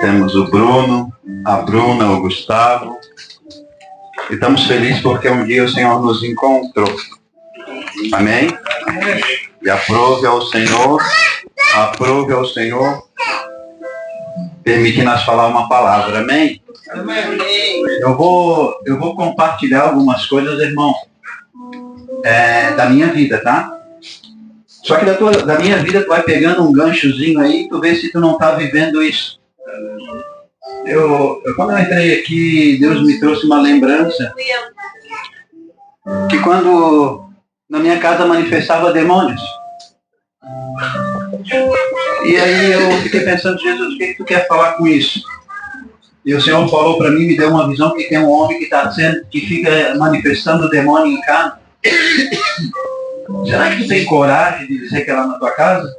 Temos o Bruno, a Bruna, o Gustavo. E estamos felizes porque um dia o Senhor nos encontrou. Amém? E aprove ao Senhor, permite nós falar uma palavra. Amém? Eu vou compartilhar algumas coisas, irmão, da minha vida, tá? Só que da minha vida tu vai pegando um ganchozinho aí e tu vê se tu não tá vivendo isso. Quando eu entrei aqui, Deus me trouxe uma lembrança que quando na minha casa manifestava demônios. E aí eu fiquei pensando, Jesus, o que tu quer falar com isso? E o Senhor falou para mim, me deu uma visão que tem um homem que fica manifestando demônio em casa. Será que tu tem coragem de dizer que é lá na tua casa?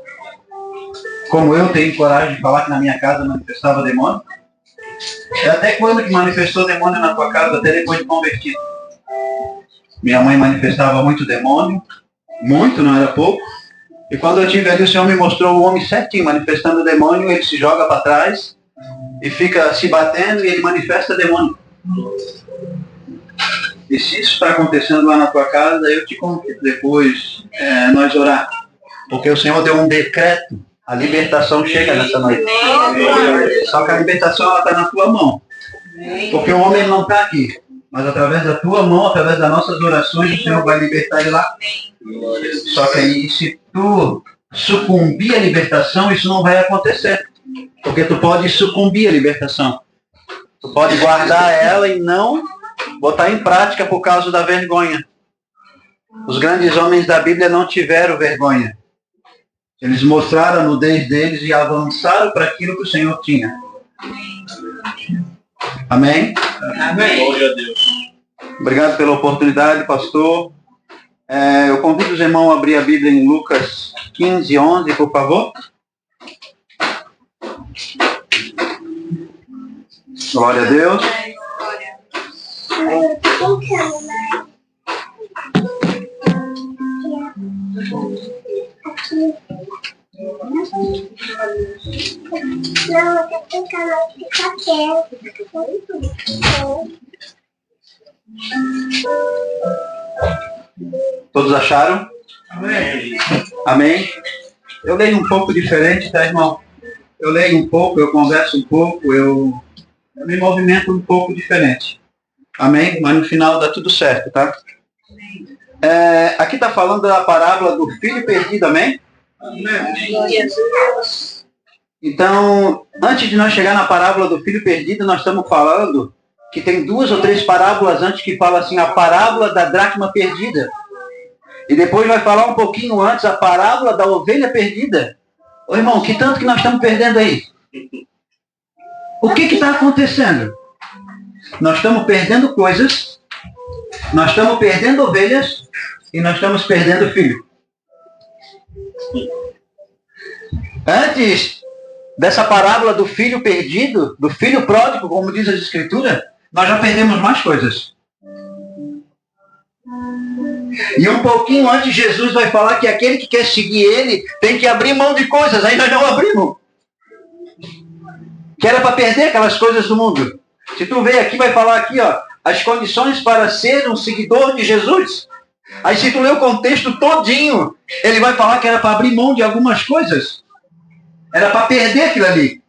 Como eu tenho coragem de falar que na minha casa manifestava demônio? Até quando que manifestou demônio na tua casa, até depois de convertido? Minha mãe manifestava muito demônio, muito, não era pouco. E quando eu tive ali, o Senhor me mostrou o homem certinho, manifestando demônio, ele se joga para trás e fica se batendo e ele manifesta demônio. E se isso está acontecendo lá na tua casa, eu te convido depois nós orar. Porque o Senhor deu um decreto, a libertação chega nessa noite. Só que a libertação está na tua mão. Porque o homem não está aqui. Mas através da tua mão, através das nossas orações, o Senhor vai libertar ele lá. Só que aí, se tu sucumbir à libertação, isso não vai acontecer. Porque tu pode sucumbir à libertação. Tu pode guardar ela e não botar em prática por causa da vergonha. Os grandes homens da Bíblia não tiveram vergonha. Eles mostraram a nudez deles e avançaram para aquilo que o Senhor tinha. Amém? Amém. Glória a Deus. Obrigado pela oportunidade, pastor. Eu convido os irmãos a abrir a Bíblia em Lucas 15, 11, por favor. Glória a Deus. Não, eu tô tentando ficar quieto. Todos acharam? Amém. Amém? Eu leio um pouco diferente, tá, irmão? Eu leio um pouco, eu converso um pouco, eu me movimento um pouco diferente. Amém? Mas no final dá tudo certo, tá? Aqui está falando da parábola do filho perdido, amém? Amém. Então, antes de nós chegar na parábola do filho perdido, nós estamos falando que tem 2 ou 3 parábolas antes que fala assim, a parábola da dracma perdida. E depois vai falar um pouquinho antes a parábola da ovelha perdida. Ô irmão, que tanto que nós estamos perdendo aí? O que está acontecendo? Nós estamos perdendo coisas, nós estamos perdendo ovelhas e nós estamos perdendo filho. Antes dessa parábola do filho perdido, do filho pródigo, como diz a Escritura, nós já perdemos mais coisas. E um pouquinho antes, Jesus vai falar que aquele que quer seguir ele tem que abrir mão de coisas, aí nós não abrimos. Que era para perder aquelas coisas do mundo. Se tu ver aqui, vai falar aqui, ó, as condições para ser um seguidor de Jesus. Aí se tu ler o contexto todinho, ele vai falar que era para abrir mão de algumas coisas. Era para perder aquilo ali.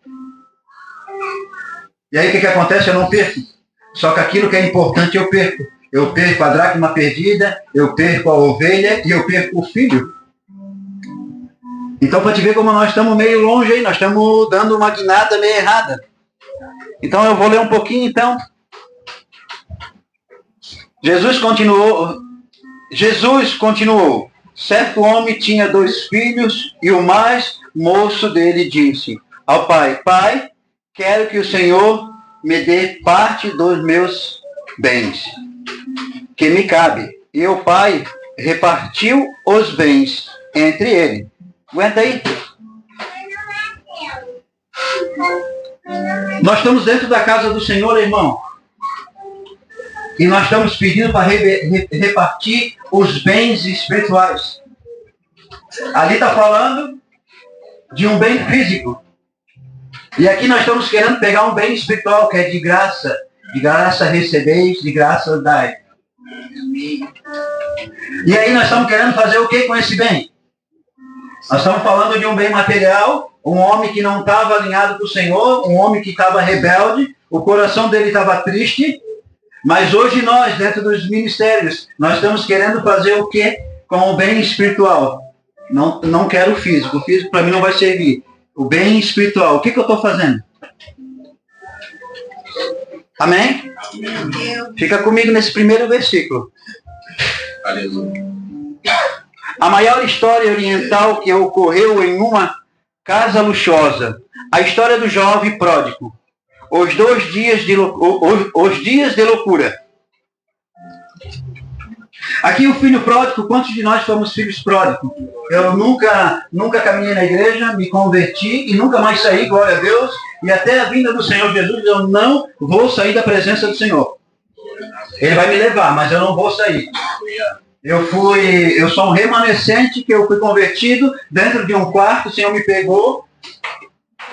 E aí o que acontece? Eu não perco. Só que aquilo que é importante eu perco. Eu perco a dracma perdida, eu perco a ovelha e eu perco o filho. Então, para te ver como nós estamos meio longe aí, nós estamos dando uma guinada meio errada. Então, eu vou ler um pouquinho, então. Jesus continuou. Certo homem tinha 2 filhos e o mais moço dele disse ao pai, Pai, quero que o Senhor me dê parte dos meus bens, que me cabe. E o pai repartiu os bens entre ele. Aguenta aí. Nós estamos dentro da casa do Senhor, irmão. E nós estamos pedindo para repartir os bens espirituais. Ali está falando de um bem físico. E aqui nós estamos querendo pegar um bem espiritual, que é de graça recebeis, de graça dai. E aí nós estamos querendo fazer o que com esse bem? Nós estamos falando de um bem material, um homem que não estava alinhado com o Senhor, um homem que estava rebelde, o coração dele estava triste, mas hoje nós, dentro dos ministérios, nós estamos querendo fazer o que com o bem espiritual? Não quero o físico para mim não vai servir. O bem espiritual, o que eu estou fazendo? Amém? Fica comigo nesse primeiro versículo. Aleluia. A maior história oriental que ocorreu em uma casa luxuosa. A história do jovem pródigo. Os dias de loucura. Aqui o filho pródigo, quantos de nós fomos filhos pródigos? Eu nunca caminhei na igreja, me converti e nunca mais saí, glória a Deus. E até a vinda do Senhor Jesus, eu não vou sair da presença do Senhor. Ele vai me levar, mas eu não vou sair. Eu sou um remanescente que eu fui convertido dentro de um quarto, o Senhor me pegou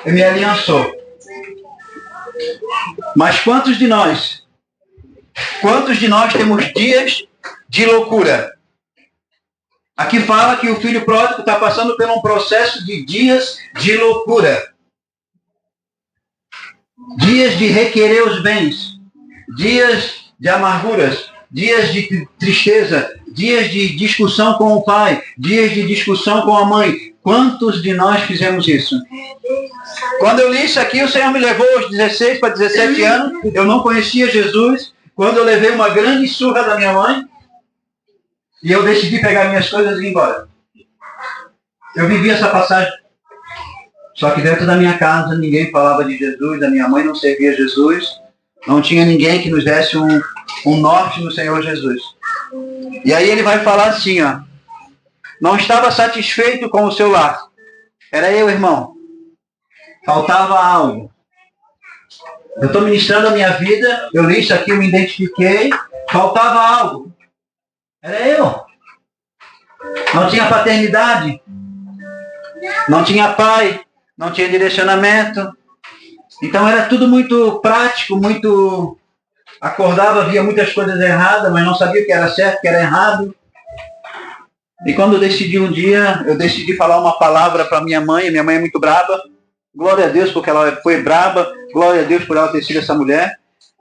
e me aliançou. Mas quantos de nós temos dias de loucura? Aqui fala que o filho pródigo está passando por um processo de dias de loucura. Dias de requerer os bens. Dias de amarguras. Dias de tristeza. Dias de discussão com o pai. Dias de discussão com a mãe. Quantos de nós fizemos isso? Quando eu li isso aqui, o Senhor me levou aos 16 para 17 anos. Eu não conhecia Jesus. Quando eu levei uma grande surra da minha mãe, e eu decidi pegar minhas coisas e ir embora. Eu vivi essa passagem. Só que dentro da minha casa ninguém falava de Jesus, a minha mãe não servia Jesus, não tinha ninguém que nos desse um norte no Senhor Jesus. E aí ele vai falar assim, ó. Não estava satisfeito com o seu lar. Era eu, irmão. Faltava algo. Eu estou ministrando a minha vida, eu li isso aqui, eu me identifiquei, faltava algo. Era eu. Não tinha paternidade. Não tinha pai. Não tinha direcionamento. Então era tudo muito prático, muito... Acordava, via muitas coisas erradas, mas não sabia o que era certo, o que era errado. E quando eu decidi um dia, eu decidi falar uma palavra para minha mãe é muito braba. Glória a Deus porque ela foi braba. Glória a Deus por ela ter sido essa mulher.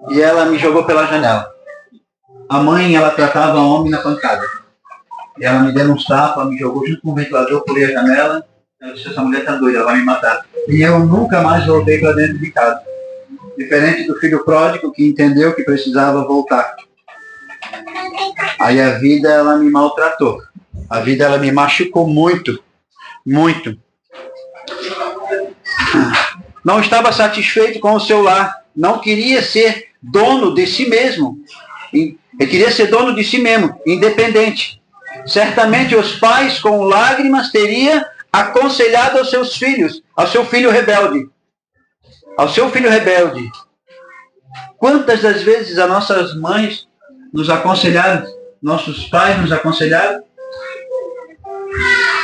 E ela me jogou pela janela. A mãe, ela tratava o homem na pancada. E ela me deu uns tapas, me jogou junto com o ventilador, pulei a janela. Ela disse, essa mulher tá doida, ela vai me matar. E eu nunca mais voltei para dentro de casa. Diferente do filho pródigo que entendeu que precisava voltar. Aí a vida, ela me maltratou. A vida, ela me machucou muito. Muito. Não estava satisfeito com o seu lar. Não queria ser dono de si mesmo. Ele queria ser dono de si mesmo, independente. Certamente os pais, com lágrimas, teriam aconselhado aos seus filhos, ao seu filho rebelde. Ao seu filho rebelde. Quantas das vezes as nossas mães nos aconselharam, nossos pais nos aconselharam?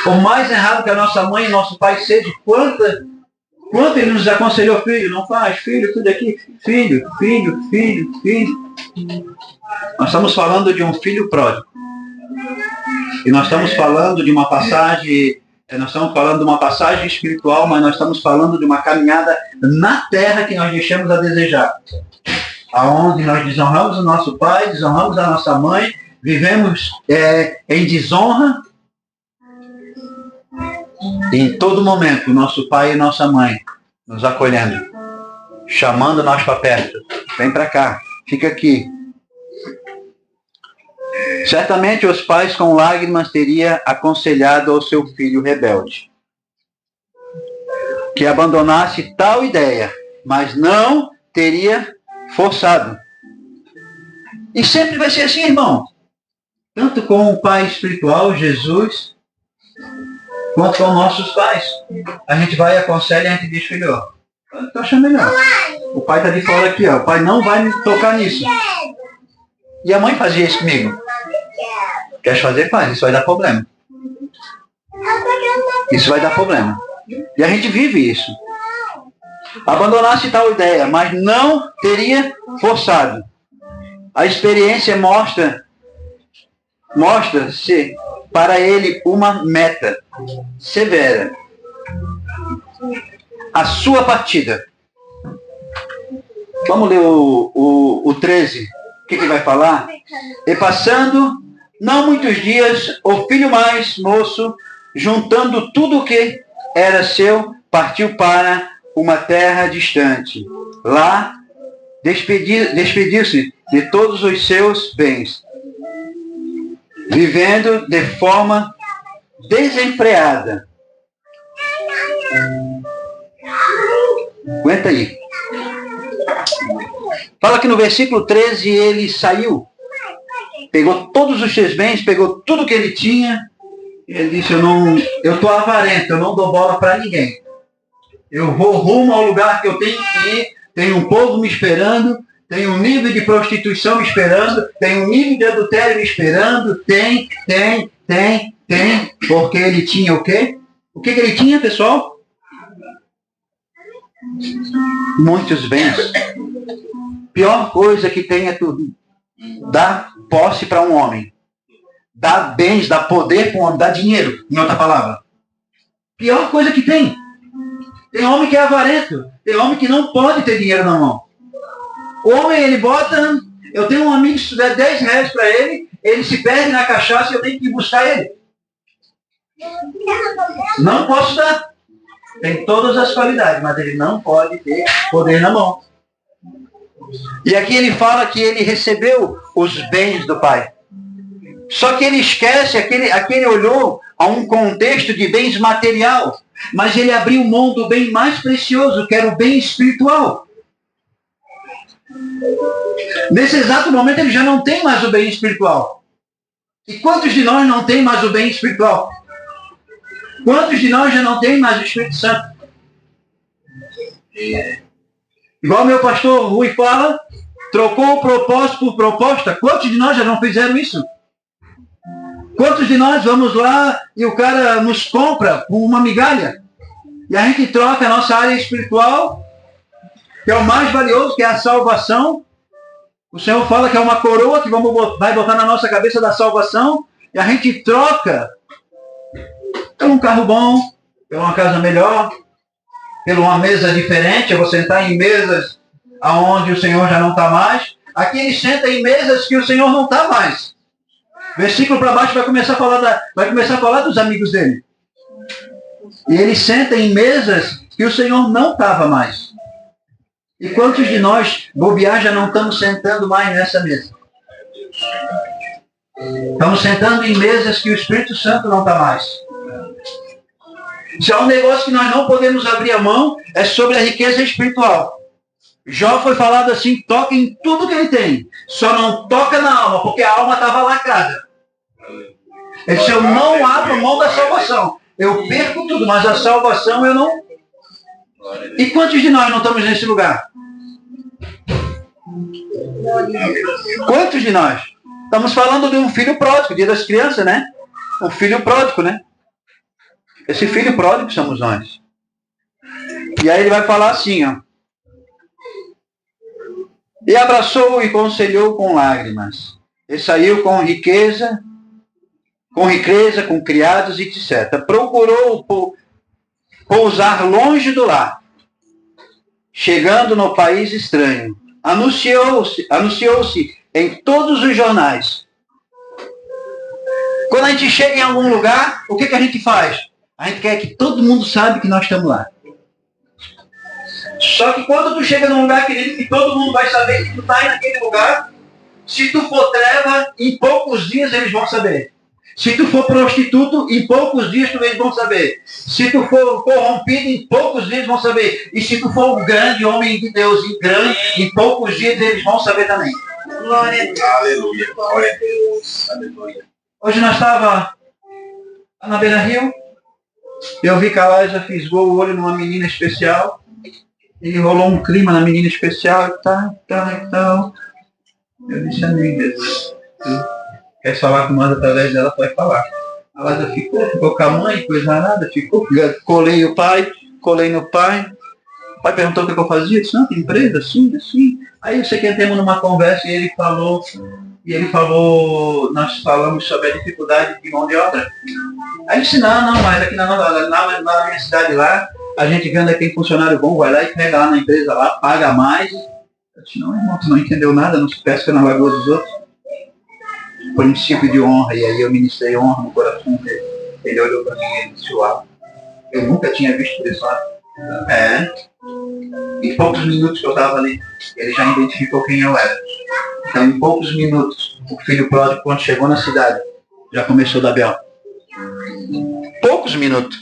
Por mais errado que a nossa mãe e nosso pai seja, quanto ele nos aconselhou, filho, não faz, filho, tudo aqui, filho. Nós estamos falando de um filho pródigo. E nós estamos falando de uma passagem, espiritual, mas nós estamos falando de uma caminhada na terra que nós deixamos a desejar. Aonde nós desonramos o nosso pai, desonramos a nossa mãe, vivemos em desonra. E em todo momento, o nosso pai e nossa mãe nos acolhendo, chamando nós para perto. Vem para cá, fica aqui. Certamente os pais com lágrimas teriam aconselhado ao seu filho rebelde que abandonasse tal ideia, mas não teria forçado. E sempre vai ser assim, irmão. Tanto com o pai espiritual, Jesus, quanto com nossos pais. A gente vai e aconselha e a gente diz, filho, tu acha melhor. O pai está de fora aqui, ó. O pai não vai me tocar nisso. E a mãe fazia isso comigo. Quer fazer? Faz. Isso vai dar problema. Isso vai dar problema. E a gente vive isso. abandonasse tal ideia, mas não teria forçado. A experiência mostra-se para ele uma meta severa. A sua partida. Vamos ler o 13. O que vai falar? E passando não muitos dias, o filho mais moço, juntando tudo o que era seu, partiu para uma terra distante. Lá, despediu-se de todos os seus bens, vivendo de forma desenfreada. Aguenta aí. Fala que no versículo 13 ele saiu, pegou todos os seus bens, pegou tudo que ele tinha. Ele disse, eu estou avarento, eu não dou bola para ninguém. Eu vou rumo ao lugar que eu tenho que ir, tem um povo me esperando, tem um nível de prostituição me esperando, tem um nível de adultério me esperando, tem, porque ele tinha o quê? O que ele tinha, pessoal? Muitos bens. Pior coisa que tem é tudo. Dar posse para um homem. Dar bens, dar poder para um homem, dar dinheiro, em outra palavra. Pior coisa que tem. Tem homem que é avarento. Tem homem que não pode ter dinheiro na mão. O homem, ele bota... Eu tenho um amigo, se der 10 reais para ele, ele se perde na cachaça e eu tenho que ir buscar ele. Não posso dar. Tem todas as qualidades, mas ele não pode ter poder na mão. E aqui ele fala que ele recebeu os bens do pai. Só que ele esquece, aqui ele olhou a um contexto de bens material, mas ele abriu mão do bem mais precioso, que era o bem espiritual. Nesse exato momento ele já não tem mais o bem espiritual. E quantos de nós não tem mais o bem espiritual? Quantos de nós já não tem mais o Espírito Santo? Igual meu pastor Rui fala, trocou o propósito por proposta. Quantos de nós já não fizeram isso? Quantos de nós vamos lá e o cara nos compra por uma migalha? E a gente troca a nossa área espiritual, que é o mais valioso, que é a salvação. O Senhor fala que é uma coroa que vai botar na nossa cabeça da salvação. E a gente troca pelo um carro bom, pela uma casa melhor, pela uma mesa diferente. Eu vou sentar em mesas aonde o Senhor já não está mais. Aqui ele senta em mesas que o Senhor não está mais. Versículo para baixo vai começar a falar dos amigos dele. E ele senta em mesas que o Senhor não estava mais. E quantos de nós, bobear, já não estamos sentando mais nessa mesa? Estamos sentando em mesas que o Espírito Santo não está mais. Se há um negócio que nós não podemos abrir a mão, é sobre a riqueza espiritual. Jó foi falado assim, toca em tudo que ele tem. Só não toca na alma, porque a alma estava lacrada. Ele disse, eu não abro mão da salvação. Eu perco tudo, mas a salvação eu não... E quantos de nós não estamos nesse lugar? Quantos de nós? Estamos falando de um filho pródigo, dia das crianças, né? Um filho pródigo, né? Esse filho pródigo somos nós. E aí ele vai falar assim, ó. E abraçou e conselhou com lágrimas. E saiu com riqueza, com criados e etc. Procurou pousar longe do lar. Chegando no país estranho. Anunciou-se em todos os jornais. Quando a gente chega em algum lugar, o que a gente faz? A gente quer que todo mundo saiba que nós estamos lá. Só que quando tu chega num lugar, querido, que todo mundo vai saber que tu está naquele lugar, se tu for treva, em poucos dias eles vão saber. Se tu for prostituto, em poucos dias eles vão saber. Se tu for corrompido, em poucos dias vão saber. E se tu for um grande homem de Deus, em poucos dias eles vão saber também. Glória a Deus. Aleluia. Glória a Deus. Aleluia. Hoje nós estávamos na Beira Rio. Eu vi que a Laísa fisgou o olho numa menina especial. E rolou um clima na menina especial. Então. Eu disse, amém, Deus. Quer falar com nós através dela, pode falar. A Laísa ficou com a mãe, coisa nada, ficou. Colei no pai. O pai perguntou o que eu fazia, eu disse, não, tem empresa, assim, assim. Aí eu sei que entramos numa conversa e ele falou, nós falamos sobre a dificuldade de mão de obra. Aí eu disse, não, mas aqui na minha cidade lá, a gente vendo aqui funcionário bom, vai lá e pega lá na empresa lá, paga mais. Eu disse, não, irmão, tu não entendeu nada, não se pesca na lagoa dos outros. Princípio de honra, e aí eu ministrei honra no coração dele. Ele olhou para mim e disse, uau, eu nunca tinha visto isso lá. Em poucos minutos que eu estava ali, ele já identificou quem eu era. Então, em poucos minutos, o filho pródigo, quando chegou na cidade, já começou a dar bel. Poucos minutos.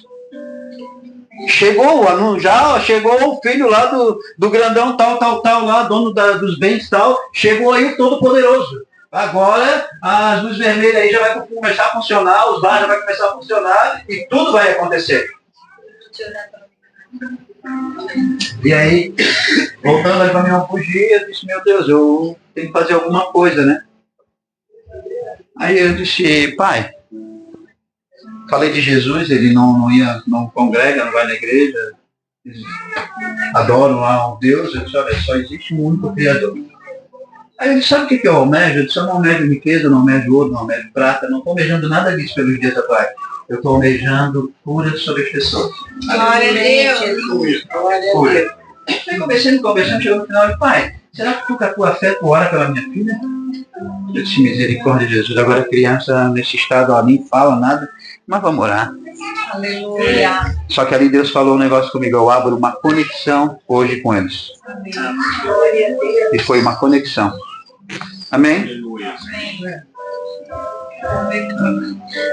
Chegou o filho lá do grandão tal, lá, dono dos bens tal, chegou aí o Todo-Poderoso. Agora, as luzes vermelhas aí já vai começar a funcionar, os bares já vai começar a funcionar e tudo vai acontecer. E aí, voltando aí para minha fugir, eu disse, meu Deus, eu tenho que fazer alguma coisa, né? Aí eu disse, pai, falei de Jesus, ele não congrega, não vai na igreja, adoram lá o Deus, eu disse, olha, só existe um único Criador. Aí ele disse, sabe o que eu almejo? Eu disse, eu não almejo riqueza, não almejo ouro, não almejo prata, não estou almejando nada disso pelos dias atuais. Eu estou almejando cura sobre as pessoas. Glória a Deus. Cura. Aí conversando, chegou no final e pai, será que tu com a tua fé tu ora pela minha filha? Eu disse, misericórdia de Jesus, agora a criança nesse estado, ela nem fala nada, mas vamos orar. Aleluia. Só que ali Deus falou um negócio comigo, eu abro uma conexão hoje com eles. Amém. Glória a Deus. E foi uma conexão. Amém?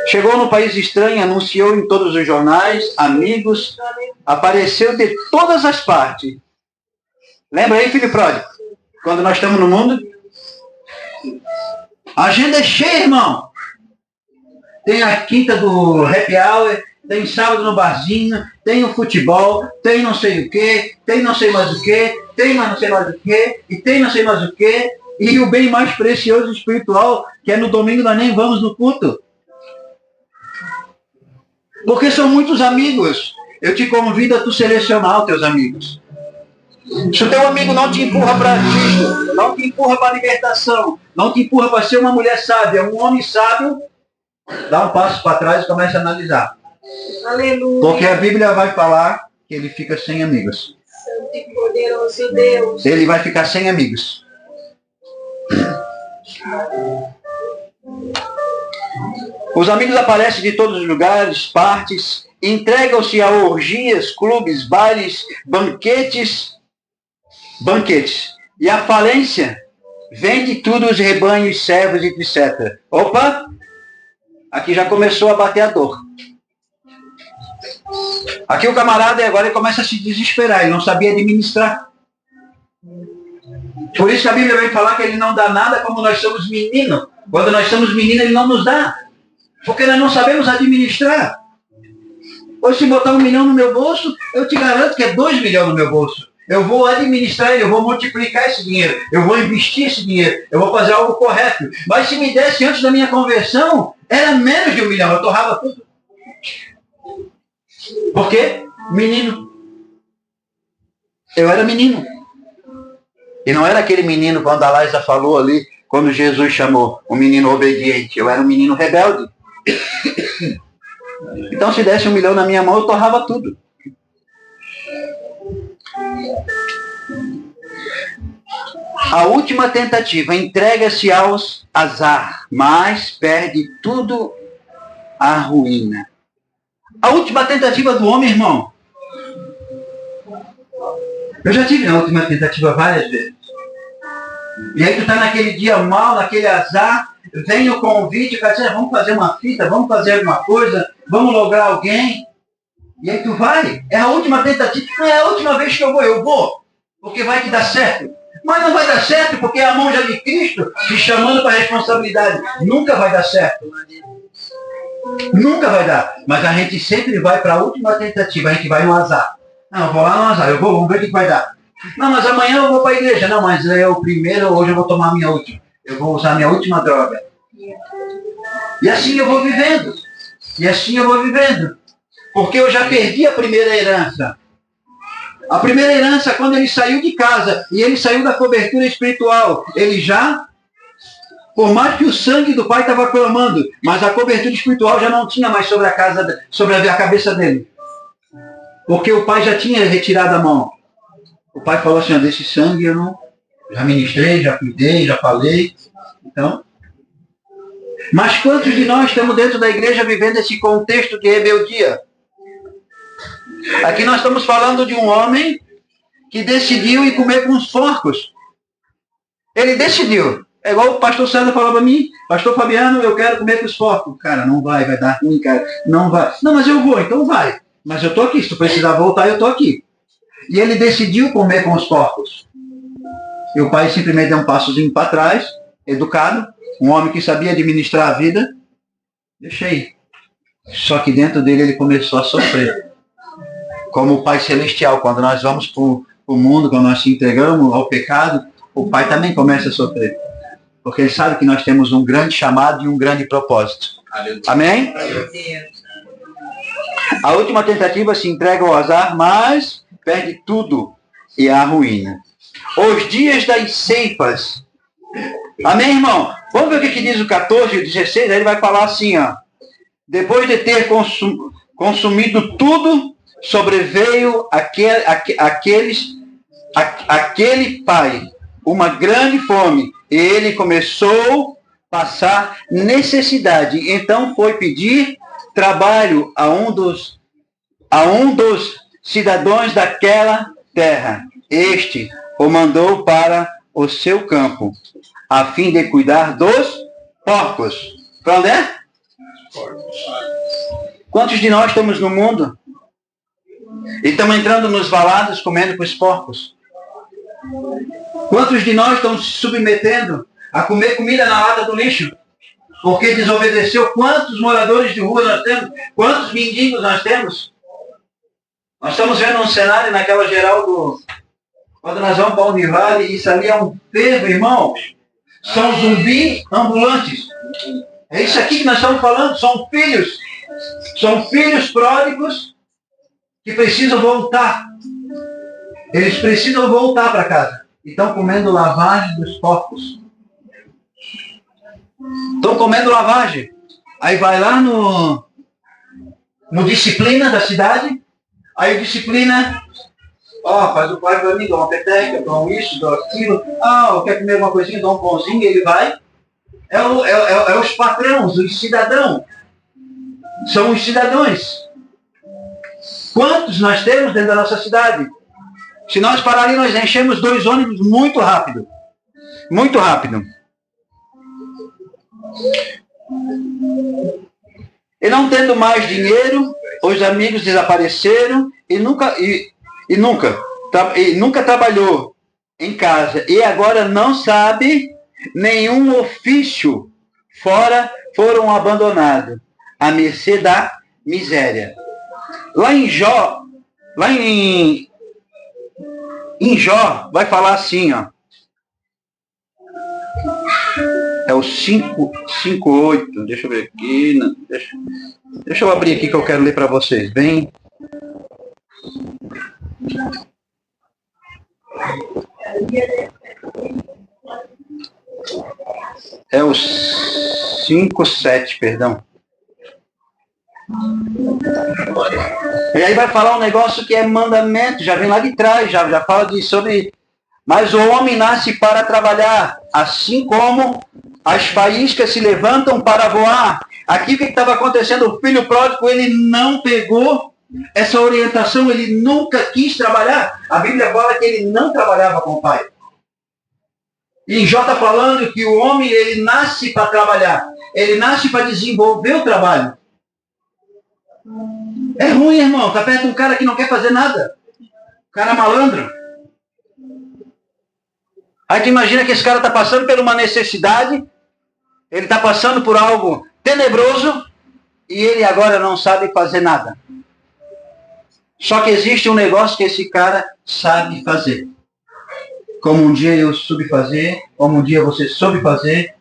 Chegou no país estranho, anunciou em todos os jornais, amigos, apareceu de todas as partes. Lembra aí, filho pródigo? Quando nós estamos no mundo? A agenda é cheia, irmão. Tem a quinta do happy hour, tem sábado no barzinho, tem o futebol, tem não sei o que, tem não sei mais o que, tem mais não sei mais o que, e tem não sei mais o que, e o bem mais precioso espiritual, que é no domingo nós nem vamos no culto. Porque são muitos amigos. Eu te convido a tu selecionar os teus amigos. Se o teu amigo não te empurra para Cristo, não te empurra para a libertação, não te empurra para ser uma mulher sábia, um homem sábio, dá um passo para trás e começa a analisar. Aleluia. Porque a Bíblia vai falar que ele fica sem amigos. Santo e poderoso Deus. Ele vai ficar sem amigos. Os amigos aparecem de todos os lugares, partes, entregam-se a orgias, clubes, bailes, banquetes. E a falência vende tudo os rebanhos, servos, etc. Opa! Aqui já começou a bater a dor. Aqui o camarada agora ele começa a se desesperar, ele não sabia administrar. Por isso que a Bíblia vem falar que ele não dá nada como nós somos meninos. Quando nós somos meninos, ele não nos dá. Porque nós não sabemos administrar. Hoje, se botar 1 milhão no meu bolso, eu te garanto que é 2 milhões no meu bolso. Eu vou administrar ele, eu vou multiplicar esse dinheiro, eu vou investir esse dinheiro, eu vou fazer algo correto. Mas se me desse antes da minha conversão, era menos de 1 milhão, eu torrava tudo. Por quê? Menino. Eu era menino. E não era aquele menino, quando a Laísa falou ali, quando Jesus chamou, um menino obediente. Eu era um menino rebelde. Então, se desse 1 milhão na minha mão, eu torrava tudo. A última tentativa entrega-se aos azar, mas perde tudo à ruína. A última tentativa do homem, irmão. Eu já tive a última tentativa várias vezes. E aí tu está naquele dia mal, naquele azar, vem o convite, vai dizer, vamos fazer uma fita, vamos fazer alguma coisa, vamos lograr alguém. E aí tu vai. É a última tentativa. Não é a última vez que eu vou, porque vai que dar certo. Mas não vai dar certo, porque é a mão já de Cristo te chamando para a responsabilidade. Nunca vai dar certo. Nunca vai dar. Mas a gente sempre vai para a última tentativa, a gente vai no azar. Não, eu vou lá no azar, vamos ver o que vai dar. Não, mas amanhã eu vou para a igreja. Não, mas é o primeiro, hoje eu vou tomar a minha última. Eu vou usar a minha última droga. E assim eu vou vivendo. E assim eu vou vivendo. Porque eu já perdi a primeira herança. A primeira herança, quando ele saiu de casa e ele saiu da cobertura espiritual, ele já, por mais que o sangue do pai estava clamando, mas a cobertura espiritual já não tinha mais sobre a casa, sobre a cabeça dele. Porque o pai já tinha retirado a mão. O pai falou assim, desse sangue eu não, já ministrei, já cuidei, já falei. Então, mas quantos de nós estamos dentro da igreja vivendo esse contexto de rebeldia? Aqui nós estamos falando de um homem que decidiu ir comer com os porcos. Ele decidiu. É igual o pastor César falou para mim, pastor Fabiano, eu quero comer com os porcos. Cara, não vai dar ruim, cara. Não vai. Não, mas eu vou, então vai. Mas eu tô aqui, se tu precisar voltar, eu tô aqui. E ele decidiu comer com os porcos. E o pai simplesmente deu um passozinho para trás, educado, um homem que sabia administrar a vida. Deixa aí. Só que dentro dele ele começou a sofrer. Como o Pai Celestial, quando nós vamos para o mundo, quando nós se entregamos ao pecado, o Pai também começa a sofrer. Porque ele sabe que nós temos um grande chamado e um grande propósito. Amém? A última tentativa se entrega ao azar, mas perde tudo e a ruína. Os dias das ceifas. Amém, irmão? Vamos ver o que diz o 14 e o 16. Aí ele vai falar assim, ó. Depois de ter consumido tudo, sobreveio aquele pai uma grande fome, e ele começou a passar necessidade. Então foi pedir trabalho a um dos cidadãos daquela terra. Este o mandou para o seu campo, a fim de cuidar dos porcos. Para onde é? Quantos de nós estamos no mundo e estamos entrando nos valados comendo com os porcos? Quantos de nós estão se submetendo a comer comida na lata do lixo? Porque desobedeceu. Quantos moradores de rua nós temos? Quantos mendigos nós temos? Nós estamos vendo um cenário naquela geral do... Quando nós vamos para o Univale, isso ali é um fervo, irmãos. São zumbis ambulantes. É isso aqui que nós estamos falando. São filhos. São filhos pródigos que precisam voltar. Eles precisam voltar para casa. E estão comendo lavagem dos porcos. Estão comendo lavagem. Aí vai lá no disciplina da cidade. Aí o disciplina, faz o pai para mim, dá uma peteca, dá um isso, dá aquilo. Quer comer alguma coisinha, dá um pãozinho, ele vai. É os patrões, os cidadãos. São os cidadãos. Quantos nós temos dentro da nossa cidade? Se nós parar ali, nós enchemos 2 ônibus muito rápido. Muito rápido. E não tendo mais dinheiro, os amigos desapareceram e nunca trabalhou em casa. E agora não sabe nenhum ofício, foram abandonados à mercê da miséria. Lá em Jó, em Jó, vai falar assim, ó. É o 5:8. Deixa eu ver aqui. Deixa eu abrir aqui que eu quero ler para vocês. Bem. É o 5:7, perdão. E aí vai falar um negócio que é mandamento, já vem lá de trás, já fala sobre... Mas o homem nasce para trabalhar, assim como as faíscas se levantam para voar. Aqui o que estava acontecendo? O filho pródigo, ele não pegou essa orientação, ele nunca quis trabalhar. A Bíblia fala que ele não trabalhava com o pai. E Jó está falando que o homem, ele nasce para trabalhar. Ele nasce para desenvolver o trabalho. É ruim, irmão. Está perto de um cara que não quer fazer nada. O cara é malandro. Aí tu imagina que esse cara está passando por uma necessidade, ele está passando por algo tenebroso e ele agora não sabe fazer nada. Só que existe um negócio que esse cara sabe fazer. Como um dia eu soube fazer, como um dia você soube fazer,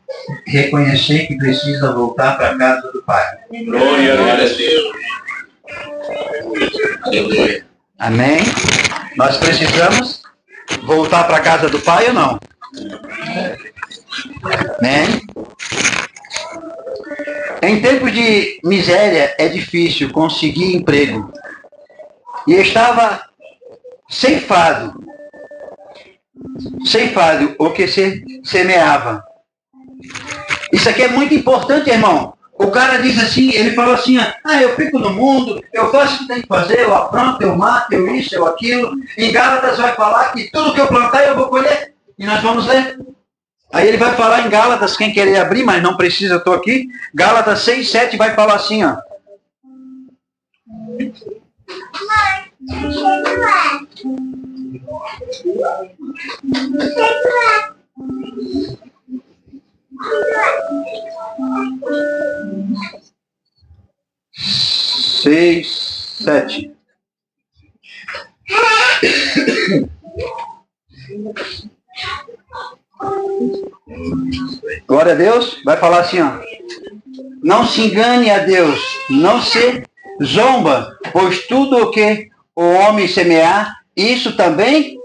reconhecer que precisa voltar para a casa do Pai. Glória a Deus. Aleluia. Amém? Nós precisamos voltar para a casa do Pai ou não? Né? Em tempos de miséria é difícil conseguir emprego. E estava ceifado o que se semeava. Isso aqui é muito importante, irmão. O cara diz assim, ele fala assim, eu fico no mundo, eu faço o que tem que fazer, eu apronto, eu mato, eu isso, eu aquilo. Em Gálatas vai falar que tudo que eu plantar eu vou colher. E nós vamos ler. Aí ele vai falar em Gálatas, quem querer abrir, mas não precisa, eu estou aqui. Gálatas 6, 7 vai falar assim, ó. Seis, 7. Glória a Deus. Vai falar assim, ó. Não se engane a Deus, não se zomba, pois tudo o que o homem semear, isso também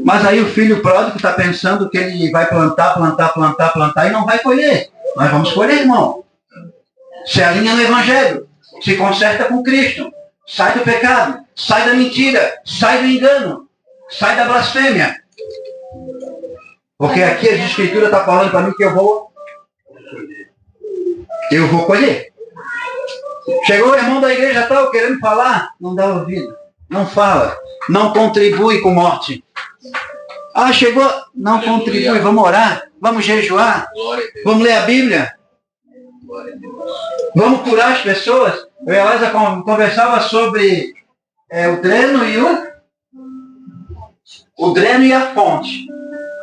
Mas aí o filho pródigo está pensando que ele vai plantar e não vai colher. Nós vamos colher, irmão. Se alinha no Evangelho, se conserta com Cristo, sai do pecado, sai da mentira, sai do engano, sai da blasfêmia. Porque aqui as Escrituras estão falando para mim que eu vou colher. Chegou o irmão da igreja tal querendo falar, não dá ouvido, não fala, não contribui com morte. Ah, chegou, não contribui, vamos orar, vamos jejuar, vamos ler a Bíblia, vamos curar as pessoas. Eu e a Laisa conversava sobre o dreno e a fonte.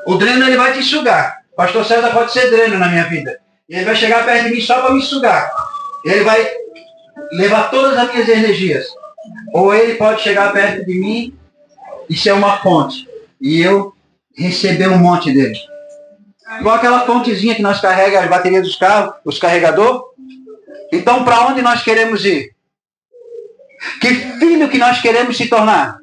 O dreno ele vai te sugar. Pastor César pode ser dreno na minha vida. E ele vai chegar perto de mim só para me sugar. Ele vai levar todas as minhas energias. Ou ele pode chegar perto de mim e ser uma fonte. E eu receber um monte dele. Igual aquela fontezinha que nós carregamos as baterias dos carros, os carregadores. Então, para onde nós queremos ir? Que filho que nós queremos se tornar?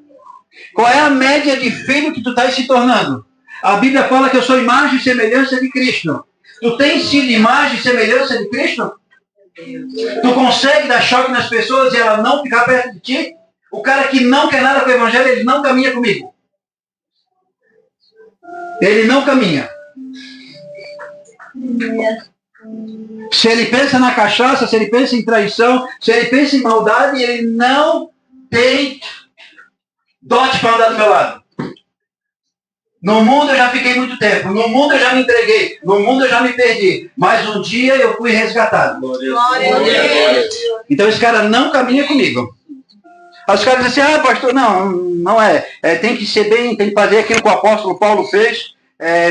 Qual é a média de filho que tu estás se tornando? A Bíblia fala que eu sou imagem e semelhança de Cristo. Tu tens sido imagem e semelhança de Cristo? Tu consegue dar choque nas pessoas e ela não ficar perto de ti? O cara que não quer nada com o Evangelho, ele não caminha comigo. Ele não caminha. Se ele pensa na cachaça, se ele pensa em traição, se ele pensa em maldade, ele não tem dote para andar do meu lado. No mundo eu já fiquei muito tempo, no mundo eu já me entreguei, no mundo eu já me perdi, mas um dia eu fui resgatado. Glória a Deus. Então esse cara não caminha comigo. Aí os caras dizem assim, pastor, não é. Tem que ser bem, tem que fazer aquilo que o apóstolo Paulo fez,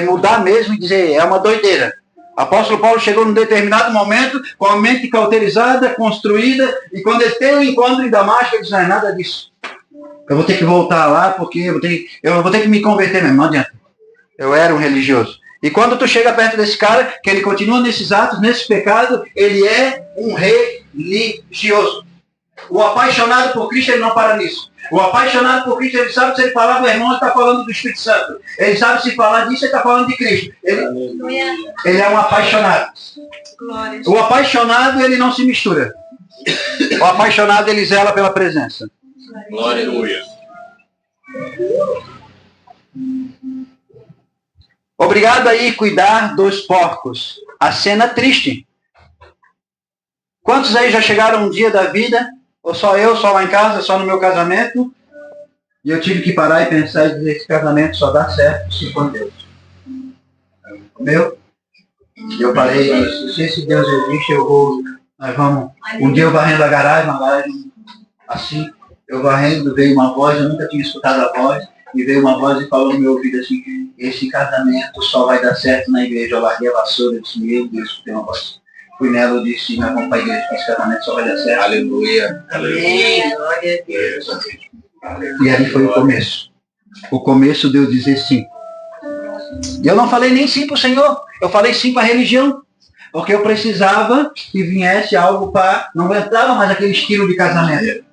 mudar mesmo e dizer, é uma doideira. O apóstolo Paulo chegou num determinado momento, com a mente cauterizada, construída, e quando ele tem um encontro em Damasco, ele diz, não é nada disso. Eu vou ter que voltar lá, porque eu vou ter que me converter mesmo, não adianta. Eu era um religioso. E quando tu chega perto desse cara, que ele continua nesses atos, nesse pecado, ele é um religioso. O apaixonado por Cristo, ele não para nisso. O apaixonado por Cristo, ele sabe que se ele falar do irmão, ele está falando do Espírito Santo. Ele sabe se falar disso, ele está falando de Cristo. Ele é um apaixonado. O apaixonado, ele não se mistura. O apaixonado, ele zela pela presença. Glória a Deus. Obrigado aí cuidar dos porcos. A cena triste. Quantos aí já chegaram um dia da vida, ou só eu, só lá em casa, só no meu casamento, e eu tive que parar e pensar e dizer que esse casamento só dá certo se for Deus. Meu? E eu parei, se esse Deus existe, nós vamos, um dia eu varrendo a garagem assim, eu varrendo, veio uma voz, eu nunca tinha escutado a voz, e veio uma voz e falou no meu ouvido assim, esse casamento só vai dar certo na igreja. Eu larguei a vassoura e disse, meu Deus, escutei uma voz. Fui nela, eu disse, me acompanha a igreja, que esse casamento só vai dar certo. Aleluia. Amém. Glória a Deus. E ali foi o começo. O começo de eu dizer sim. E eu não falei nem sim para o Senhor, eu falei sim para a religião. Porque eu precisava que viesse algo para... Não aguentava mais aquele estilo de casamento.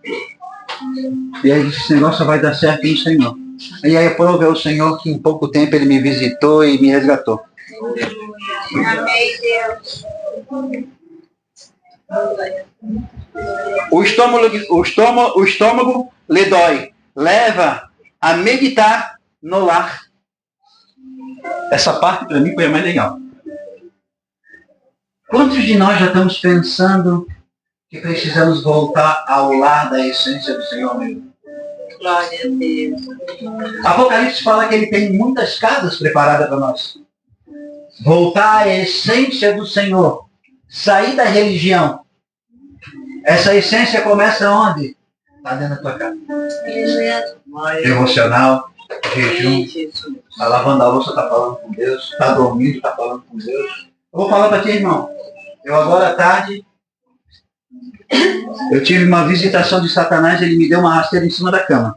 E aí esse negócio só vai dar certo no Senhor. E aí eu provo ao Senhor que em pouco tempo Ele me visitou e me resgatou. Amém, Deus. O estômago lhe dói. Leva a meditar no lar. Essa parte para mim foi a mais legal. Quantos de nós já estamos pensando que precisamos voltar ao lar da essência do Senhor mesmo? Glória a Deus. Apocalipse fala que Ele tem muitas casas preparadas para nós. Voltar à essência do Senhor. Sair da religião. Essa essência começa onde? Está dentro da tua casa. Devocional, jejum, está lavando a louça, está falando com Deus, está dormindo, está falando com Deus. Eu vou falar para ti, irmão. Eu agora à tarde, eu tive uma visitação de Satanás, ele me deu uma rasteira em cima da cama.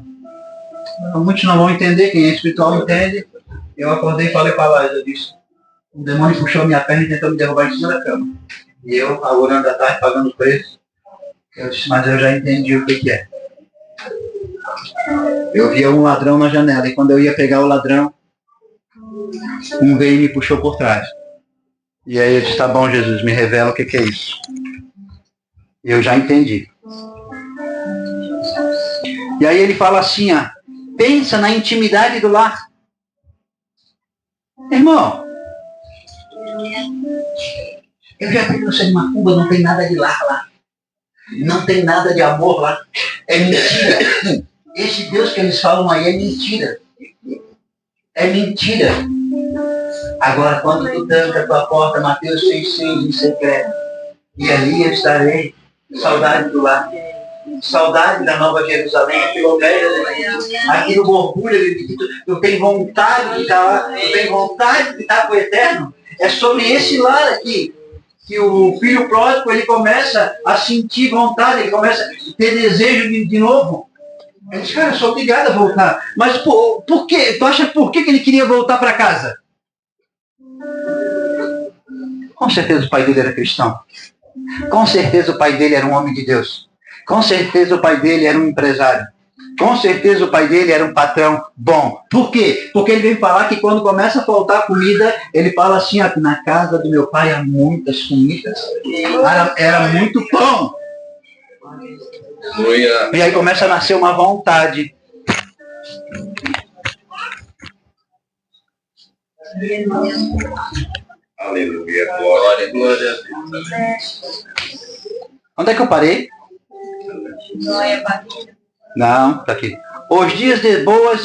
Muitos não vão entender, quem é espiritual entende. Eu acordei e falei para lá, eu disse, o demônio puxou minha perna e tentou me derrubar em cima da cama. E eu, orando à tarde, pagando o preço, eu disse, mas eu já entendi o que é. Eu via um ladrão na janela e quando eu ia pegar o ladrão, um veio e me puxou por trás. E aí eu disse, tá bom, Jesus, me revela o que é isso. E eu já entendi. E aí ele fala assim, ó, pensa na intimidade do lar. Irmão, eu já vi você de Macumba, não tem nada de lar lá. Não tem nada de amor lá. É mentira. Esse Deus que eles falam aí é mentira. É mentira. Agora, quando tu tranca a tua porta, Mateus 6,6, em secreto, e ali eu estarei, saudade do lar, saudade da Nova Jerusalém, aquilo aquilo orgulho, tu tem vontade de estar lá, tu tem vontade de estar com o Eterno. É sobre esse lar aqui que o filho pródigo, ele começa a sentir vontade, ele começa a ter desejo de novo. Ele diz, cara, eu sou obrigado a voltar. Mas por quê? Tu acha por que ele queria voltar para casa? Com certeza o pai dele era cristão. Com certeza o pai dele era um homem de Deus. Com certeza o pai dele era um empresário. Com certeza o pai dele era um patrão bom. Por quê? Porque ele vem falar que quando começa a faltar comida, ele fala assim, ó, que na casa do meu pai há muitas comidas. Era muito pão. E aí começa a nascer uma vontade. Aleluia, glória a Deus. Onde é que eu parei? Não, tá aqui. Os dias de boas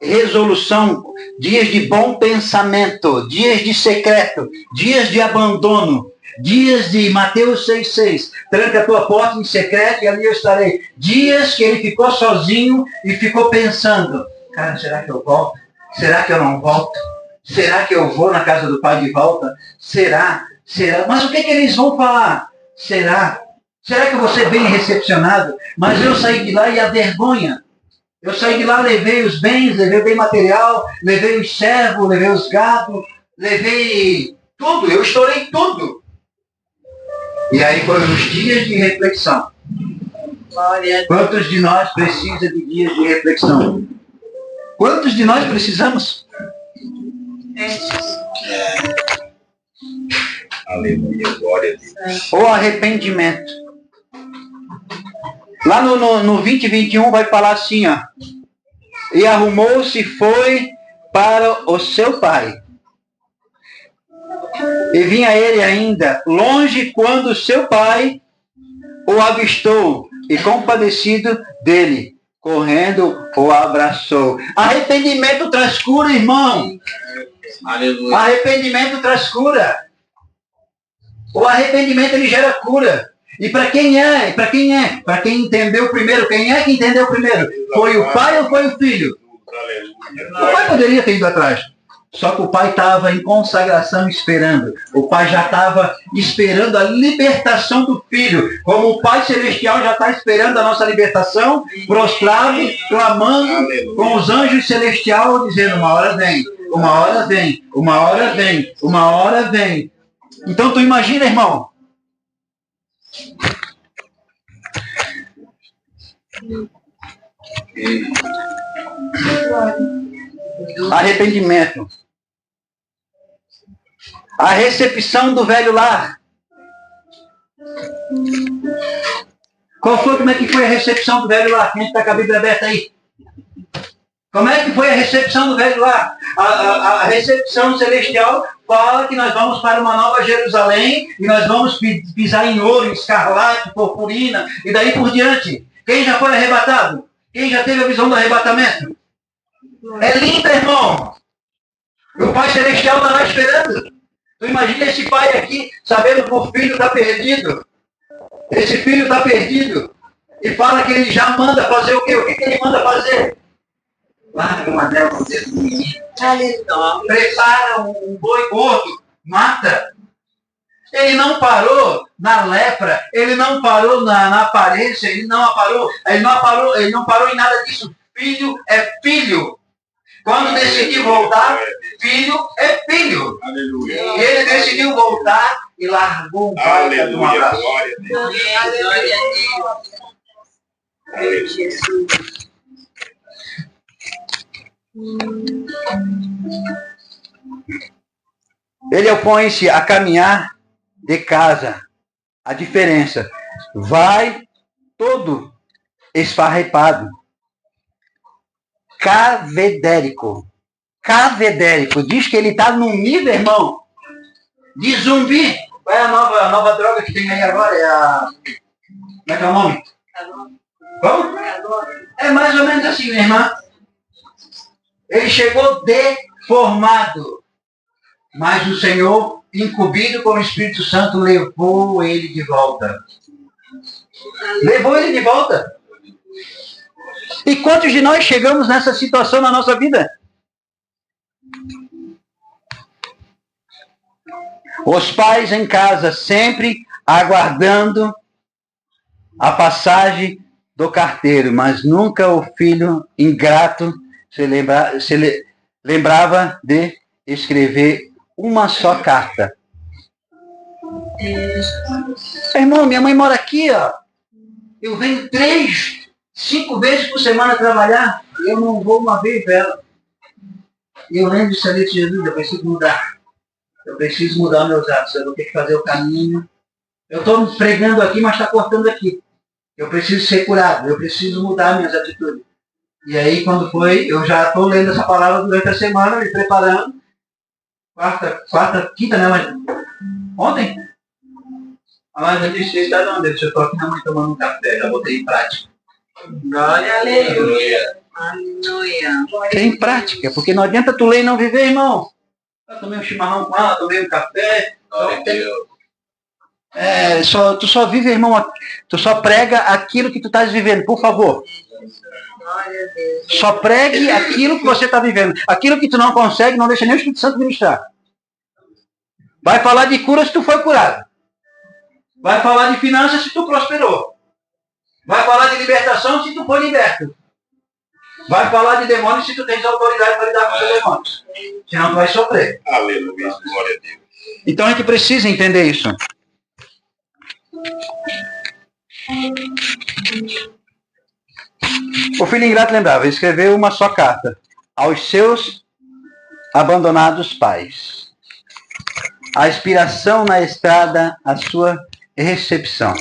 resolução, dias de bom pensamento, dias de secreto, dias de abandono, dias de Mateus 6,6. Tranca a tua porta em secreto e ali eu estarei. Dias que ele ficou sozinho e ficou pensando, cara, será que eu volto? Será que eu não volto? Será que eu vou na casa do pai de volta? Será? Será? Mas o que eles vão falar? Será? Será que eu vou ser bem recepcionado? Mas eu saí de lá e a vergonha. Eu saí de lá, levei os bens, levei o bem material, levei os servos, levei os gados, levei tudo, eu estourei tudo. E aí foram os dias de reflexão. Quantos de nós precisam de dias de reflexão? Quantos de nós precisamos? Aleluia, glória a Deus. O arrependimento. Lá no 20:21 vai falar assim, ó. E arrumou-se e foi para o seu pai. E vinha ele ainda longe quando seu pai o avistou e compadecido dele, correndo o abraçou. Arrependimento traz cura, irmão. Aleluia. Arrependimento traz cura. O arrependimento ele gera cura. E para quem é? Para quem é? Para quem entendeu primeiro. Quem é que entendeu primeiro? Foi o pai ou foi o filho? O pai poderia ter ido atrás. Só que o pai estava em consagração esperando. O pai já estava esperando a libertação do filho. Como o Pai Celestial já está esperando a nossa libertação, prostrado, clamando com os anjos celestiais, dizendo, uma hora vem, uma hora vem, uma hora vem, uma hora vem. Então tu imagina, irmão. Arrependimento. A recepção do velho lar. Como é que foi a recepção do velho lar? Quem está com a Bíblia aberta aí? Como é que foi a recepção do velho lar? A recepção celestial fala que nós vamos para uma nova Jerusalém e nós vamos pisar em ouro, escarlate, purpurina e daí por diante. Quem já foi arrebatado? Quem já teve a visão do arrebatamento? É lindo, irmão. O Pai Celestial está lá esperando. Tu imagina esse pai aqui sabendo que o filho está perdido. Esse filho está perdido. E fala que ele já manda fazer o quê? O que ele manda fazer? Larga uma dela no dedo do menino. Prepara um boi gordo. Mata. Ele não parou na lepra. Ele não parou na aparência. Ele não parou em nada disso. Filho é filho. Quando decidiu voltar, filho é filho. Aleluia. E ele decidiu voltar e largou o pai de um abraço. Glória a Deus. Glória a Deus. Jesus. Ele opõe-se a caminhar de casa. A diferença. Vai todo esfarrepado. Cavedérico. Diz que ele está num nível, irmão, de zumbi. Qual é a nova droga que tem aí agora? É a... Como é que é o nome? Como? É mais ou menos assim, minha irmã. Ele chegou deformado. Mas o Senhor, incumbido com o Espírito Santo, levou ele de volta. Levou ele de volta. E quantos de nós chegamos nessa situação na nossa vida? Os pais em casa sempre aguardando a passagem do carteiro, mas nunca o filho ingrato se lembrava de escrever uma só carta. Irmão, minha mãe mora aqui, ó. Eu venho 5 vezes por semana trabalhar, e eu não vou uma vez dela. E eu lembro disso ali de Jesus, eu preciso mudar. Eu preciso mudar meus atos, eu vou ter que fazer o caminho. Eu estou pregando aqui, mas está cortando aqui. Eu preciso ser curado, eu preciso mudar minhas atitudes. E aí, quando foi, eu já estou lendo essa palavra durante a semana, me preparando. Quinta, né, mas ontem? Mas eu disse, está onde? Eu estou aqui na mãe tomando um café, já botei em prática. Glória a Deus. Aleluia. Tem prática, porque não adianta tu ler e não viver, irmão. Eu tomei um chimarrão com ela, tomei um café. Tu só vive, irmão, tu só prega aquilo que tu estás vivendo, por favor. Glória a Deus. Só pregue aquilo que você está vivendo. Aquilo que tu não consegue, não deixa nem o Espírito Santo ministrar. Vai falar de cura se tu foi curado. Vai falar de finanças se tu prosperou. Vai falar de libertação se tu for liberto. Vai falar de demônios se tu tens autoridade para lidar com os demônios. Senão tu vai sofrer. Aleluia. Glória a Deus. Então a gente precisa entender isso. O filho ingrato lembrava, escreveu uma só carta aos seus abandonados pais. A inspiração na estrada, a sua recepção.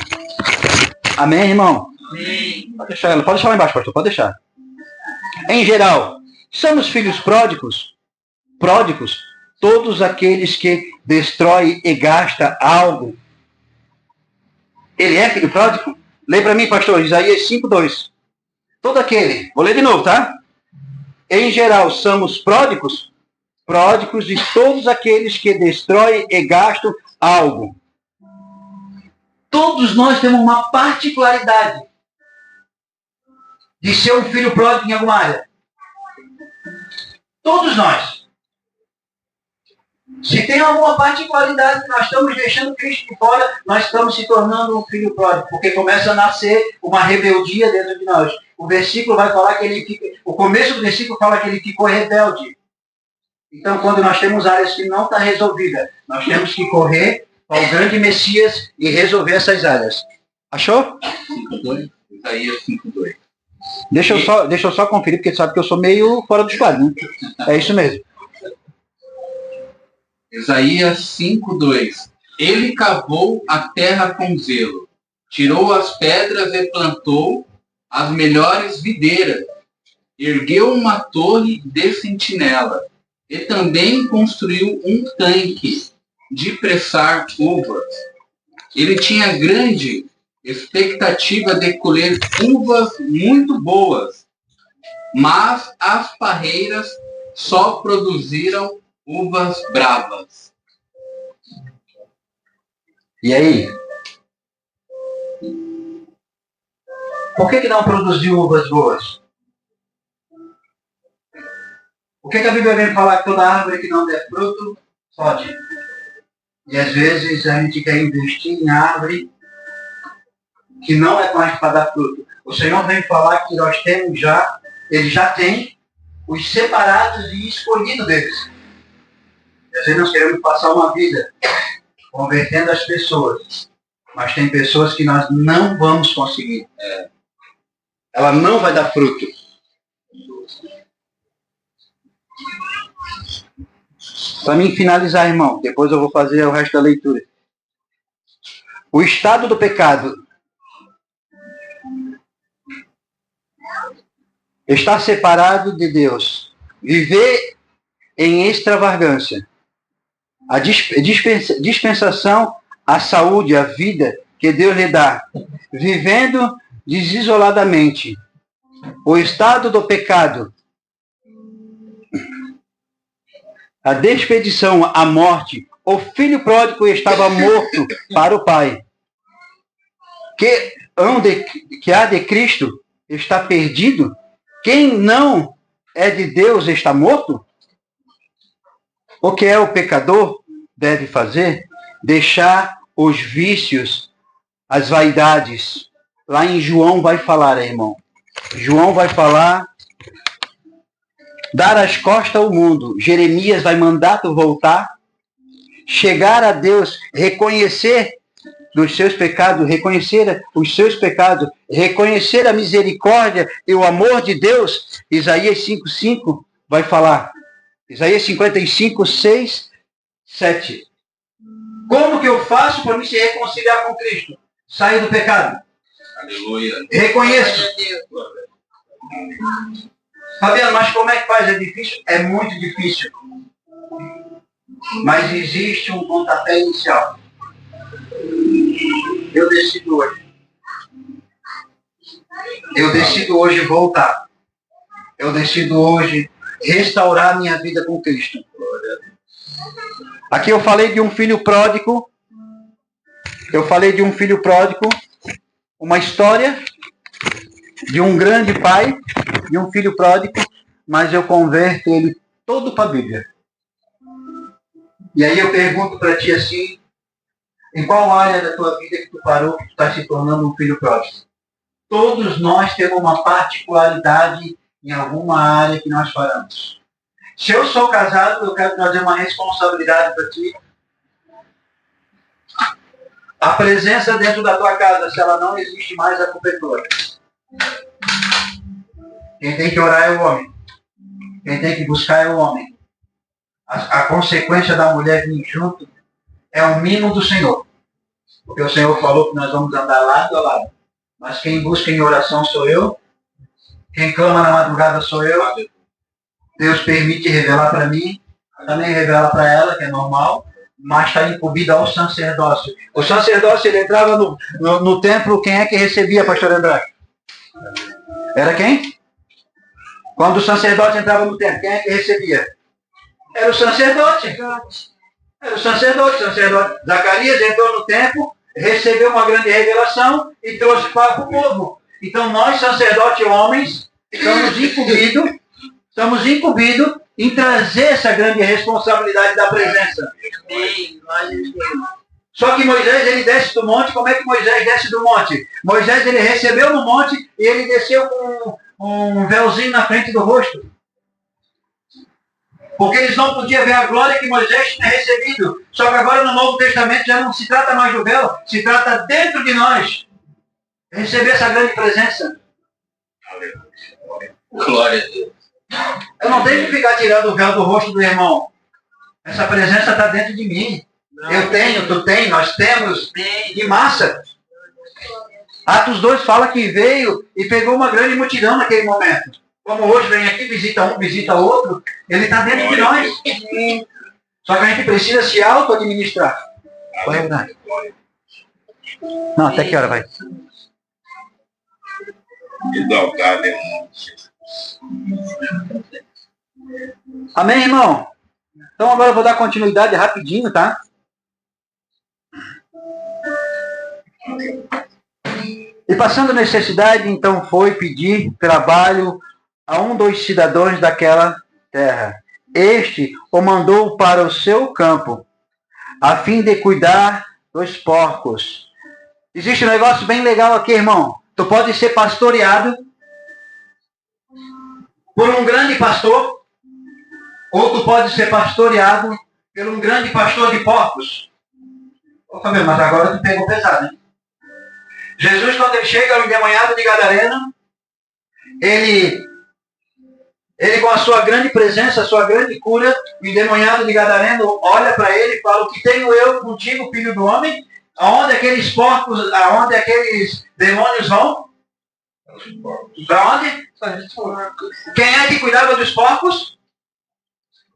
Amém, irmão? Amém. Pode deixar lá embaixo, pastor, pode deixar. Em geral, somos filhos pródigos? Pródigos, todos aqueles que destrói e gasta algo. Ele é filho pródigo? Lê para mim, pastor, Isaías 5:2. Todo aquele, vou ler de novo, tá? Em geral, somos pródigos? Pródigos de todos aqueles que destroem e gastam algo. Todos nós temos uma particularidade de ser um filho pródigo em alguma área. Todos nós. Se tem alguma particularidade que nós estamos deixando Cristo de fora, nós estamos se tornando um filho pródigo, porque começa a nascer uma rebeldia dentro de nós. O versículo vai falar que ele fica, o começo do versículo fala que ele ficou rebelde. Então, quando nós temos áreas que não estão resolvidas, nós temos que correr ao grande Messias e resolver essas áreas. Achou? 5:2. Isaías 5:2. Deixa eu só conferir, porque sabe que eu sou meio fora dos quadros, né? É isso mesmo. Isaías 5:2. Ele cavou a terra com zelo, tirou as pedras e plantou as melhores videiras, ergueu uma torre de sentinela e também construiu um tanque de pressar uvas. Ele tinha grande expectativa de colher uvas muito boas, mas as parreiras só produziram uvas bravas. E aí? Por que não produziu uvas boas? O que a Bíblia vem falar que toda árvore que não der fruto, pode? E às vezes a gente quer investir em árvore que não é mais para dar fruto. O Senhor vem falar que nós temos já, Ele já tem os separados e escolhidos deles. E às vezes nós queremos passar uma vida convertendo as pessoas, mas tem pessoas que nós não vamos conseguir. Ela não vai dar fruto. Para mim finalizar, irmão, depois eu vou fazer o resto da leitura. O estado do pecado estar separado de Deus, viver em extravagância, a dispensação, a saúde, a vida que Deus lhe dá, vivendo desisoladamente, o estado do pecado, a despedição, a morte, o filho pródigo estava morto para o pai. Que há de Cristo está perdido? Quem não é de Deus está morto? O que é o pecador deve fazer? Deixar os vícios, as vaidades. Lá em João vai falar, irmão. João vai falar, dar as costas ao mundo. Jeremias vai mandar tu voltar, chegar a Deus, reconhecer dos seus pecados, reconhecer os seus pecados, reconhecer a misericórdia e o amor de Deus. Isaías 5:5 vai falar. Isaías 55, 6, 7. Como que eu faço para me se reconciliar com Cristo? Sair do pecado. Aleluia. Reconheço. Fabiano, mas como é que faz? É difícil? É muito difícil. Mas existe um pontapé inicial. Eu decido hoje. Eu decido hoje voltar. Eu decido hoje restaurar minha vida com Cristo. Aqui eu falei de um filho pródigo. Eu falei de um filho pródigo. Uma história de um grande pai, de um filho pródigo, mas eu converto ele todo para a Bíblia. E aí eu pergunto para ti assim, em qual área da tua vida que tu parou que tu está se tornando um filho pródigo? Todos nós temos uma particularidade em alguma área que nós paramos. Se eu sou casado, eu quero trazer uma responsabilidade para ti. A presença dentro da tua casa, se ela não existe mais, a culpa é tua. Quem tem que orar é o homem. Quem tem que buscar é o homem. A consequência da mulher vir junto é o mimo do Senhor. Porque o Senhor falou que nós vamos andar lado a lado. Mas quem busca em oração sou eu. Quem clama na madrugada sou eu. Deus permite revelar para mim. Também revela para ela, que é normal. Mas está incumbido ao sacerdócio. O sacerdócio, ele entrava no templo, quem é que recebia, pastor André? Era quem? Quando o sacerdote entrava no templo, quem é que recebia? Era o sacerdote. Era o sacerdote. Zacarias entrou no templo, recebeu uma grande revelação e trouxe para o povo. Então nós, sacerdotes homens, estamos incumbidos em trazer essa grande responsabilidade da presença. Só que Moisés, ele desce do monte. Como é que Moisés desce do monte? Moisés, ele recebeu no monte e ele desceu com um véuzinho na frente do rosto. Porque eles não podiam ver a glória que Moisés tinha recebido. Só que agora no Novo Testamento já não se trata mais do véu, se trata dentro de nós. Receber essa grande presença. Glória a Deus. Eu não tenho que ficar tirando o véu do rosto do irmão. Essa presença está dentro de mim. Eu tenho, tu tem, nós temos. De massa. Atos 2 fala que veio e pegou uma grande multidão naquele momento. Como hoje vem aqui, visita um, visita outro. Ele está dentro de nós. Só que a gente precisa se auto-administrar. Qual é a verdade? Não, até que hora vai? Exaltado é um. Amém, irmão? Então agora eu vou dar continuidade rapidinho, tá? E passando necessidade, então foi pedir trabalho a um dos cidadãos daquela terra. Este o mandou para o seu campo, a fim de cuidar dos porcos. Existe um negócio bem legal aqui, irmão. Tu pode ser pastoreado por um grande pastor, ou tu pode ser pastoreado por um grande pastor de porcos. Ô, Fabio, mas agora tu pegou pesado, hein? Jesus, quando ele chega no endemoniado de Gadareno, ele com a sua grande presença, a sua grande cura, o endemoniado de Gadareno olha para ele e fala: o que tenho eu contigo, filho do homem? Aonde aqueles porcos, aonde aqueles demônios vão? Para onde? Quem é que cuidava dos porcos?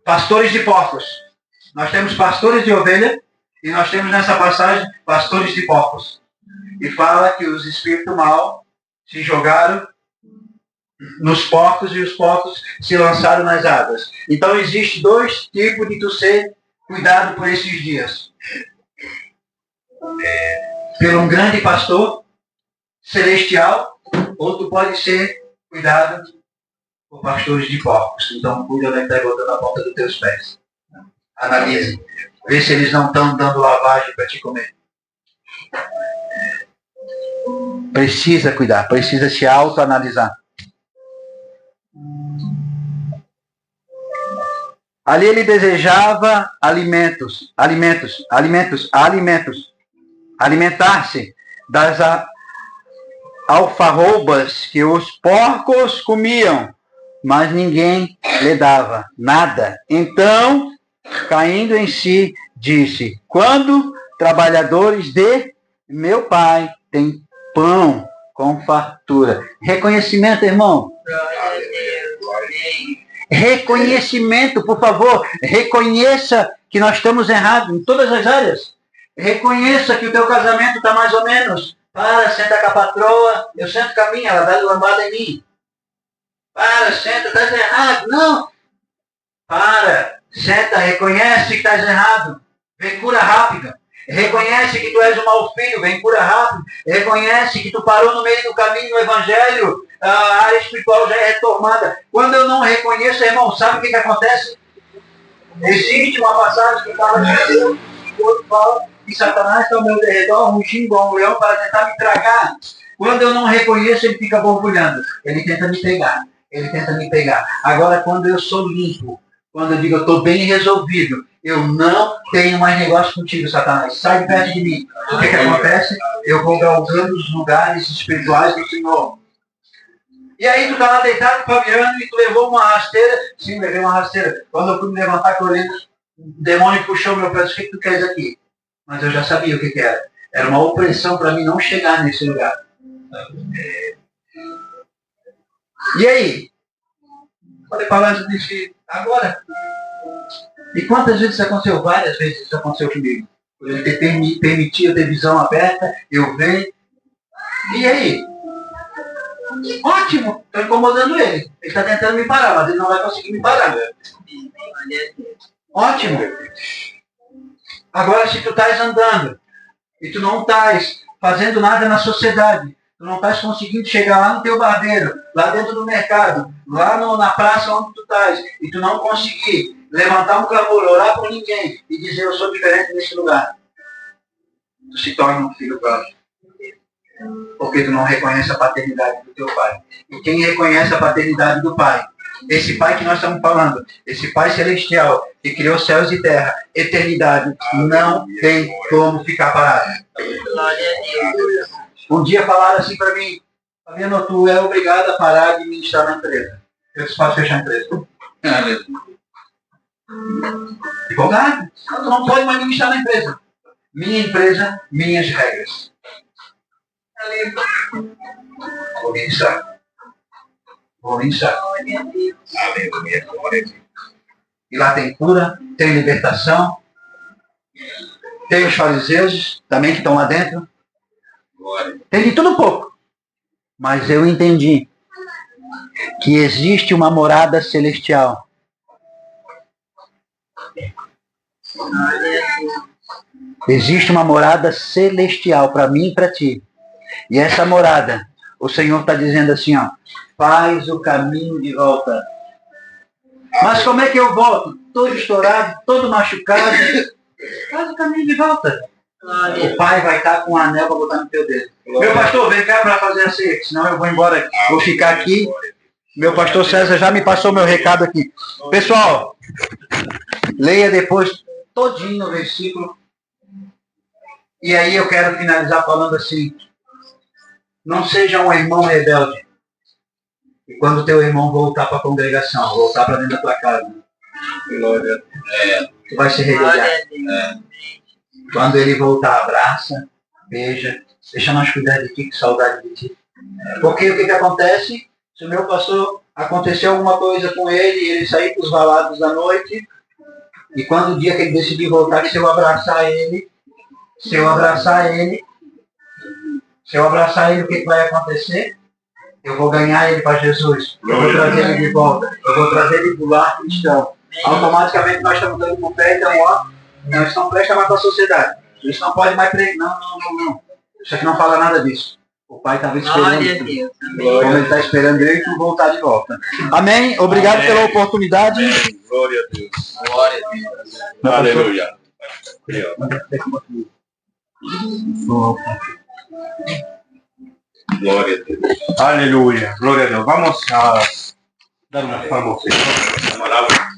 Pastores de porcos. Nós temos pastores de ovelha e nós temos nessa passagem pastores de porcos. E fala que os espíritos maus se jogaram nos porcos e os porcos se lançaram nas águas. Então existe dois tipos de tu ser cuidado por esses dias. Pelo um grande pastor celestial, ou tu pode ser cuidado por pastores de porcos. Então cuida onde está botando a ponta dos teus pés. Analise. Vê se eles não estão dando lavagem para te comer. Precisa cuidar, precisa se autoanalisar. Ali ele desejava alimentar-se das alfarrobas que os porcos comiam, mas ninguém lhe dava nada. Então, caindo em si, disse: quando trabalhadores de meu pai têm pão com fartura. Reconhecimento, irmão. Reconhecimento, por favor. Reconheça que nós estamos errados em todas as áreas. Reconheça que o teu casamento está mais ou menos. Para, senta com a patroa, eu sento com a minha, ela dá lambada em mim. Para, senta, estás errado. Não. Para, senta, reconhece que estás errado. Vem cura rápida. Reconhece que tu és um mau filho, vem cura rápido. Reconhece que tu parou no meio do caminho no Evangelho, a área espiritual já é retomada. Quando eu não reconheço, irmão, sabe o que acontece? Existe uma passagem que fala de Deus, que o outro fala que Satanás está ao meu derredor, rugindo igual um leão para tentar me tragar. Quando eu não reconheço, ele fica borbulhando. Ele tenta me pegar. Ele tenta me pegar. Agora, quando eu sou limpo, quando eu digo eu estou bem resolvido, eu não tenho mais negócio contigo, Satanás. Sai de perto de mim. O que acontece? Eu vou galgando os lugares espirituais do Senhor. E aí tu está lá deitado, Fabiano, e tu levou uma rasteira. Sim, levei uma rasteira. Quando eu fui me levantar, que eu olhei, o demônio puxou meu pé. O que tu queres aqui? Mas eu já sabia o que era. Era uma opressão para mim não chegar nesse lugar. E aí? Falei para lá, disse, agora. E quantas vezes isso aconteceu? Várias vezes isso aconteceu comigo. Ele permitia ter visão aberta, eu ver. E aí? Ótimo, estou incomodando ele. Ele está tentando me parar, mas ele não vai conseguir me parar. Ótimo. Agora, se tu estás andando e tu não estás fazendo nada na sociedade, tu não estás conseguindo chegar lá no teu barbeiro, lá dentro do mercado, lá na praça onde tu estás, e tu não conseguir levantar um clamor, orar por ninguém e dizer eu sou diferente nesse lugar, tu se torna um filho próximo. Porque tu não reconhece a paternidade do teu pai. E quem reconhece a paternidade do pai Esse Pai que nós estamos falando, esse Pai celestial, que criou céus e terra, eternidade, não tem como ficar parado. Glória a Deus. Um dia falaram assim para mim, Fabiano, tu é obrigado a parar de ministrar na empresa. Eu disse, posso fechar a empresa. Advogado, tu não pode mais ministrar na empresa. Minha empresa, minhas regras. Vou ministrar. Vou ministrar. Glória a Deus. Aleluia, glória a Deus. E lá tem cura, tem libertação. Tem os fariseus também que estão lá dentro. Glória. Tem de tudo um pouco. Mas eu entendi que existe uma morada celestial. Glória a Deus. Existe uma morada celestial para mim e para ti. E essa morada, o Senhor está dizendo assim, ó, faz o caminho de volta. Mas como é que eu volto? Todo estourado, todo machucado. Faz o caminho de volta. Glória. O Pai vai estar com um anel para botar no teu dedo. Meu pastor, vem cá para fazer assim, senão eu vou embora. Vou ficar aqui. Meu pastor César já me passou meu recado aqui. Pessoal, leia depois todinho o versículo. E aí eu quero finalizar falando assim. Não seja um irmão rebelde. E quando teu irmão voltar para a congregação, voltar para dentro da tua casa, Glória. tu vai se Glória rebeliar. a Deus. Quando ele voltar, abraça, beija, deixa nós cuidar de ti, que saudade de ti. Porque o que acontece? Se o meu pastor aconteceu alguma coisa com ele, ele sair para os valados da noite, e quando o dia que ele decidir voltar, que se eu abraçar ele, o que vai acontecer? Eu vou ganhar ele para Jesus. Eu vou trazer ele de volta. Eu vou trazer ele para o lar cristão. Automaticamente nós estamos dando com o pé, então, ó, nós não presta mais para a sociedade. Isso não pode mais pregar. Não. Isso aqui não fala nada disso. O Pai estava esperando. Glória a Deus. Como ele está esperando ele tu voltar de volta. Amém? Obrigado pela oportunidade. Glória a Deus. Glória a Deus. Aleluia. Glória a Deus. Aleluya, gloria a Dios. Vamos a dar una palma. Palavra.